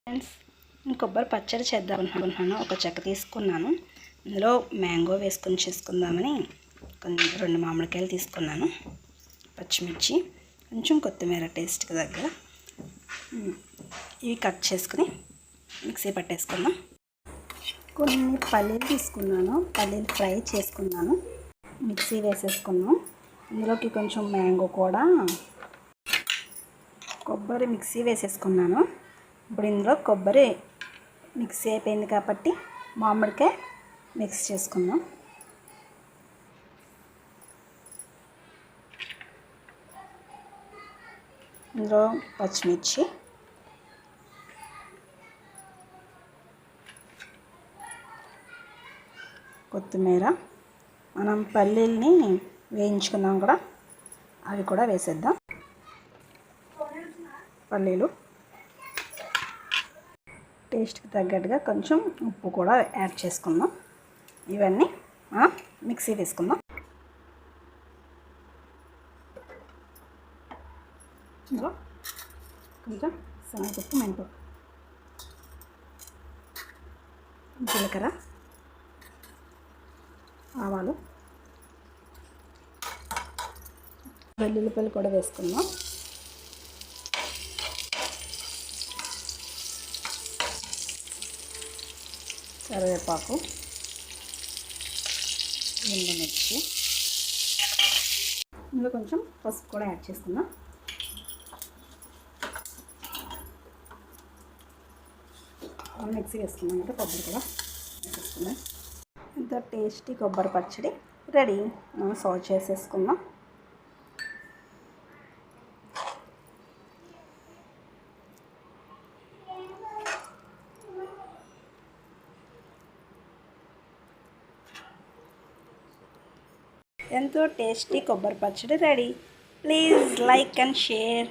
Friends, నేను కొబ్బరి పచ్చడి చేద్దాం అనుకుంటున్నాను. ఒక చెక్క తీసుకున్నాను. ఇందులో మ్యాంగో వేసుకొని చేసుకుందామని కొన్ని 2 మామిడికాయలు తీసుకున్నాను. పచ్చిమిర్చి, కొంచెం కొత్తిమీర టేస్ట్కి దగ్గర ఇవి కట్ చేసుకుని మిక్సీ పట్టేసుకుందాం. కొన్ని పల్లీలు తీసుకున్నాను. పల్లీలు ఫ్రై చేసుకున్నాను. మిక్సీ వేసేసుకున్నాం. ఇందులోకి కొంచెం మ్యాంగో కూడా కొబ్బరి మిక్సీ వేసేసుకున్నాను. ఇప్పుడు ఇందులో కొబ్బరి మిక్సీ అయిపోయింది కాబట్టి మామిడికాయ మిక్స్ చేసుకుందాం. ఇందులో పచ్చిమిర్చి, కొత్తిమీర, మనం పల్లీల్ని వేయించుకున్నాం కూడా, అవి కూడా వేసేద్దాం. పల్లీలు టేస్ట్కి తగ్గట్టుగా కొంచెం ఉప్పు కూడా యాడ్ చేసుకుందాం. ఇవన్నీ మిక్సీ వేసుకుందాం. ఇందులో కొంచెం శనగపప్పు, మెంతులు, జీలకర్ర, ఆవాలు, వెల్లుల్లిపాయలు కూడా వేసుకుందాం. కరివేపాకు, ఎండుమిర్చి, ఇందులో కొంచెం పసుపు కూడా యాడ్ చేసుకుందాం. మిక్సీ వేసుకున్నాం అంటే కొబ్బరి కూడా వేసేసుకుందాం. ఇంత టేస్టీ కొబ్బరి పచ్చడి రెడీ. మనం సర్వ్ చేసేసుకుందాం. ఎంతో టేస్టీ కొబ్బరి పచ్చడి ready. Please like and share.